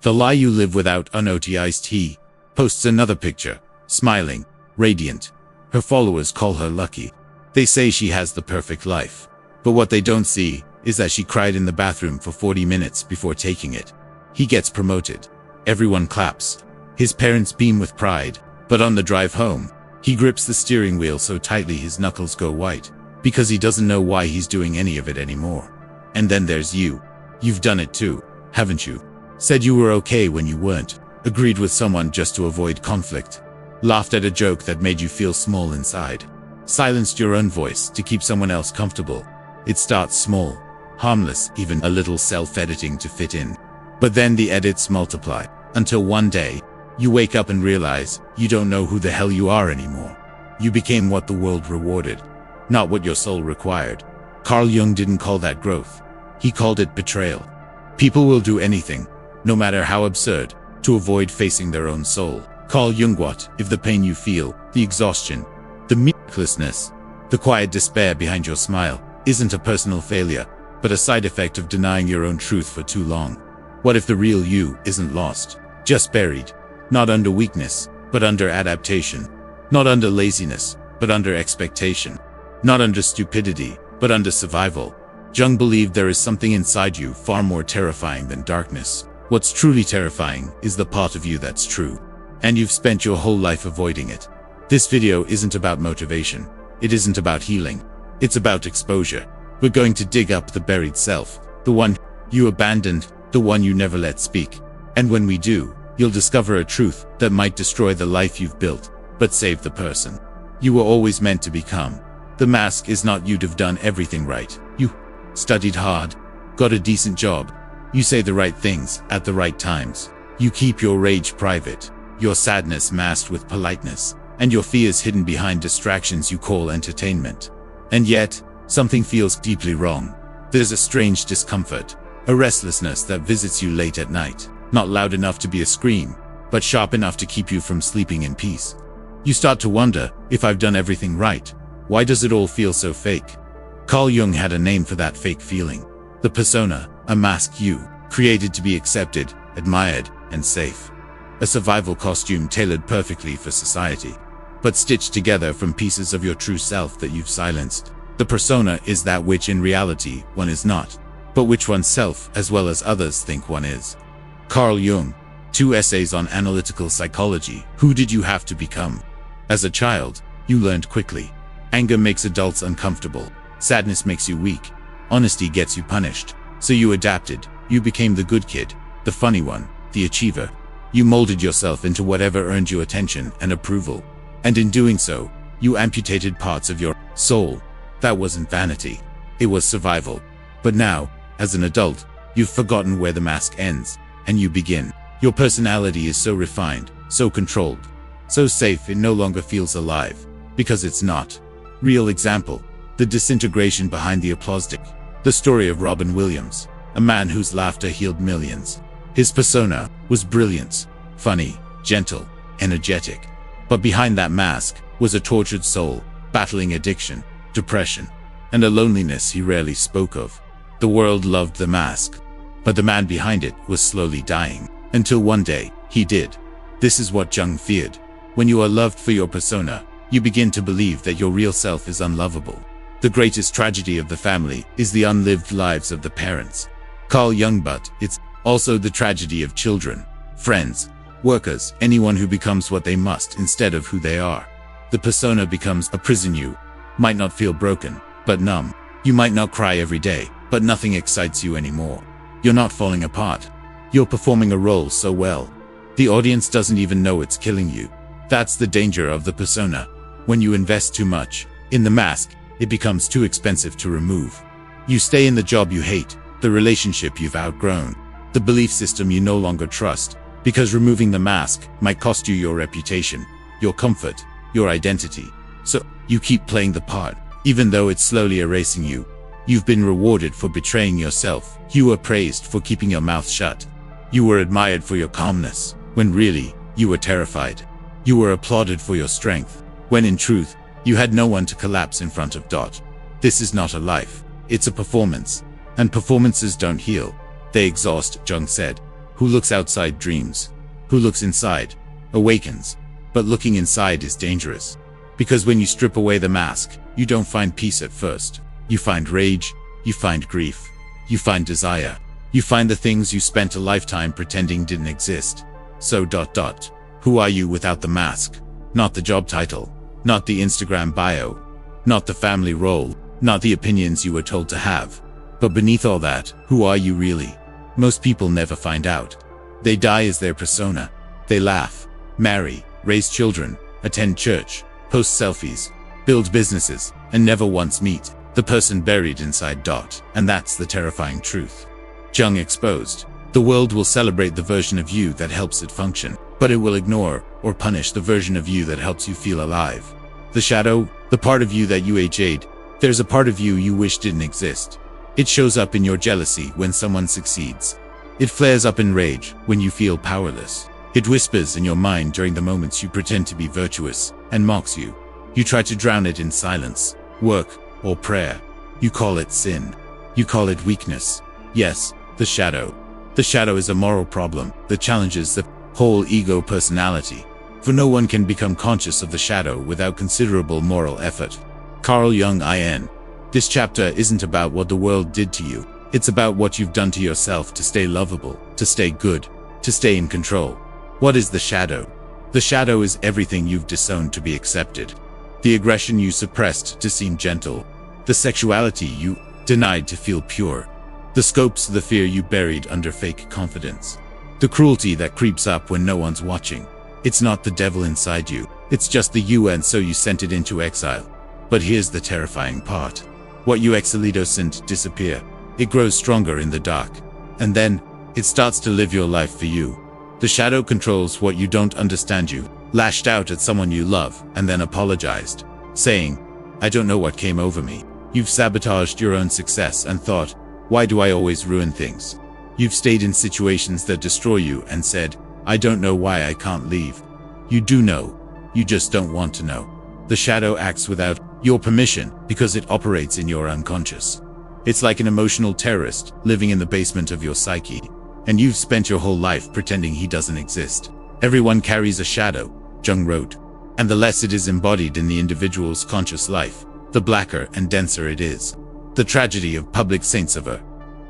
The lie you live without unnoticed. He posts another picture, smiling, radiant. Her followers call her lucky. They say she has the perfect life. But what they don't see is that she cried in the bathroom for 40 minutes before taking it. He gets promoted. Everyone claps. His parents beam with pride. But on the drive home, he grips the steering wheel so tightly his knuckles go white, because he doesn't know why he's doing any of it anymore. And then there's you. You've done it too, haven't you? Said you were okay when you weren't. Agreed with someone just to avoid conflict. Laughed at a joke that made you feel small inside. Silenced your own voice to keep someone else comfortable. It starts small, harmless, even a little self-editing to fit in. But then the edits multiply, until one day, you wake up and realize you don't know who the hell you are anymore. You became what the world rewarded, not what your soul required. Carl Jung didn't call that growth. He called it betrayal. People will do anything, no matter how absurd, to avoid facing their own soul. Carl Jung, what if the pain you feel, the exhaustion, the meaninglessness, the quiet despair behind your smile, isn't a personal failure, but a side effect of denying your own truth for too long? What if the real you isn't lost, just buried, not under weakness, but under adaptation, not under laziness, but under expectation, not under stupidity, but under survival? Jung believed there is something inside you far more terrifying than darkness. What's truly terrifying is the part of you that's true. And you've spent your whole life avoiding it. This video isn't about motivation. It isn't about healing. It's about exposure. We're going to dig up the buried self, the one you abandoned, the one you never let speak. And when we do, you'll discover a truth that might destroy the life you've built, but save the person you were always meant to become. The mask is not you'd have done everything right. You studied hard, got a decent job. You say the right things at the right times. You keep your rage private, your sadness masked with politeness, and your fears hidden behind distractions you call entertainment. And yet, something feels deeply wrong. There's a strange discomfort, a restlessness that visits you late at night, not loud enough to be a scream, but sharp enough to keep you from sleeping in peace. You start to wonder, if I've done everything right, why does it all feel so fake? Carl Jung had a name for that fake feeling. The persona, a mask you created to be accepted, admired, and safe. A survival costume tailored perfectly for society, but stitched together from pieces of your true self that you've silenced. The persona is that which in reality one is not, but which oneself as well as others think one is. Carl Jung, 2 essays on analytical psychology. Who did you have to become? As a child, you learned quickly. Anger makes adults uncomfortable. Sadness makes you weak. Honesty gets you punished. So you adapted. You became the good kid, the funny one, the achiever. You molded yourself into whatever earned you attention and approval. And in doing so, you amputated parts of your soul. That wasn't vanity. It was survival. But now, as an adult, you've forgotten where the mask ends, and you begin. Your personality is so refined, so controlled, so safe it no longer feels alive, because it's not. Real example, the disintegration behind the applause stick. The story of Robin Williams, a man whose laughter healed millions. His persona was brilliance, funny, gentle, energetic. But behind that mask was a tortured soul, battling addiction, depression, and a loneliness he rarely spoke of. The world loved the mask, but the man behind it was slowly dying, until one day, he did. This is what Jung feared. When you are loved for your persona, you begin to believe that your real self is unlovable. The greatest tragedy of the family is the unlived lives of the parents. Carl Jung, but it's also the tragedy of children, friends, workers, anyone who becomes what they must instead of who they are. The persona becomes a prison. You might not feel broken, but numb. You might not cry every day, but nothing excites you anymore. You're not falling apart. You're performing a role so well, the audience doesn't even know it's killing you. That's the danger of the persona. When you invest too much in the mask, it becomes too expensive to remove. You stay in the job you hate, the relationship you've outgrown, the belief system you no longer trust, because removing the mask might cost you your reputation, your comfort, your identity. So you keep playing the part, even though it's slowly erasing you. You've been rewarded for betraying yourself. You were praised for keeping your mouth shut. You were admired for your calmness, when really, you were terrified. You were applauded for your strength, when in truth, you had no one to collapse in front of. This is not a life, it's a performance. And performances don't heal, they exhaust, Jung said. Who looks outside dreams. Who looks inside awakens. But looking inside is dangerous. Because when you strip away the mask, you don't find peace at first. You find rage, you find grief, you find desire. You find the things you spent a lifetime pretending didn't exist. So who are you without the mask? Not the job title, not the Instagram bio, not the family role, not the opinions you were told to have. But beneath all that, who are you really? Most people never find out. They die as their persona. They laugh, marry, raise children, attend church, post selfies, build businesses, and never once meet the person buried inside. And that's the terrifying truth. Jung exposed. The world will celebrate the version of you that helps it function, but it will ignore or punish the version of you that helps you feel alive. The shadow, the part of you that you hate, there's a part of you you wish didn't exist. It shows up in your jealousy when someone succeeds. It flares up in rage when you feel powerless. It whispers in your mind during the moments you pretend to be virtuous and mocks you. You try to drown it in silence, work, or prayer. You call it sin. You call it weakness. Yes, the shadow. The shadow is a moral problem that challenges the whole ego personality. For no one can become conscious of the shadow without considerable moral effort. Carl Jung, Aion. This chapter isn't about what the world did to you. It's about what you've done to yourself to stay lovable, to stay good, to stay in control. What is the shadow? The shadow is everything you've disowned to be accepted. The aggression you suppressed to seem gentle. The sexuality you denied to feel pure. The scopes of the fear you buried under fake confidence. The cruelty that creeps up when no one's watching. It's not the devil inside you. It's just the you, and so you sent it into exile. But here's the terrifying part. What you exilito sent disappear. It grows stronger in the dark. And then, it starts to live your life for you. The shadow controls what you don't understand. You lashed out at someone you love and then apologized, saying, "I don't know what came over me." You've sabotaged your own success and thought, "Why do I always ruin things?" You've stayed in situations that destroy you and said, "I don't know why I can't leave." You do know. You just don't want to know. The shadow acts without your permission because it operates in your unconscious. It's like an emotional terrorist living in the basement of your psyche, and you've spent your whole life pretending he doesn't exist. Everyone carries a shadow, Jung wrote, and the less it is embodied in the individual's conscious life, the blacker and denser it is. The tragedy of public saint-saver.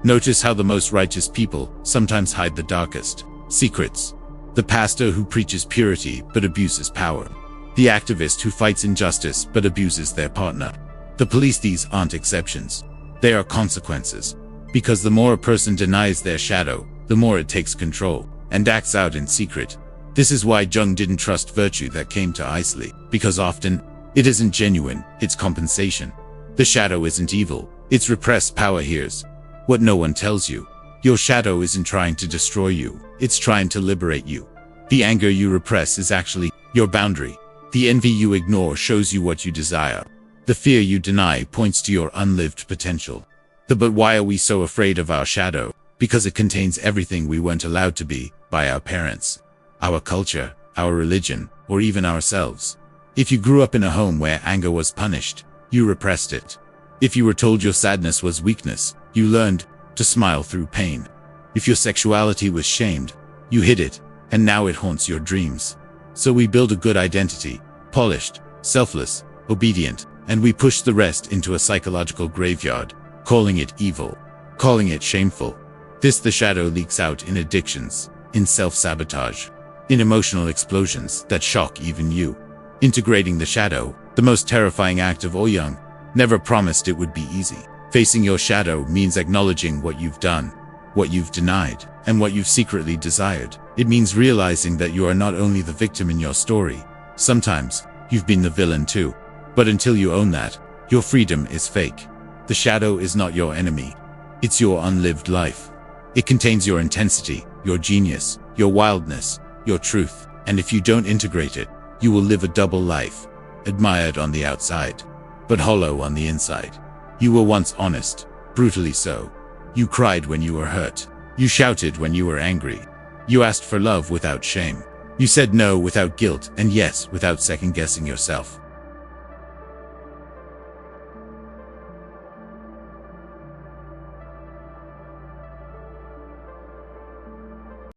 Notice how the most righteous people sometimes hide the darkest secrets. The pastor who preaches purity but abuses power. The activist who fights injustice but abuses their partner. The police, these aren't exceptions. They are consequences. Because the more a person denies their shadow, the more it takes control and acts out in secret. This is why Jung didn't trust virtue that came to isolate, because often it isn't genuine, it's compensation. The shadow isn't evil, it's repressed power. Here's what no one tells you. Your shadow isn't trying to destroy you, it's trying to liberate you. The anger you repress is actually your boundary. The envy you ignore shows you what you desire. The fear you deny points to your unlived potential. But why are we so afraid of our shadow? Because it contains everything we weren't allowed to be by our parents, our culture, our religion, or even ourselves. If you grew up in a home where anger was punished, you repressed it. If you were told your sadness was weakness, you learned to smile through pain. If your sexuality was shamed, you hid it, and now it haunts your dreams. So we build a good identity, polished, selfless, obedient, and we push the rest into a psychological graveyard, calling it evil, calling it shameful. The shadow leaks out in addictions, in self-sabotage, in emotional explosions that shock even you. Integrating the shadow, the most terrifying act of all. Jung never promised it would be easy. Facing your shadow means acknowledging what you've done, what you've denied, and what you've secretly desired. It means realizing that you are not only the victim in your story. Sometimes, you've been the villain too. But until you own that, your freedom is fake. The shadow is not your enemy. It's your unlived life. It contains your intensity, your genius, your wildness, your truth. And if you don't integrate it, you will live a double life, admired on the outside, but hollow on the inside. You were once honest, brutally so. You cried when you were hurt. You shouted when you were angry. You asked for love without shame. You said no without guilt and yes without second-guessing yourself.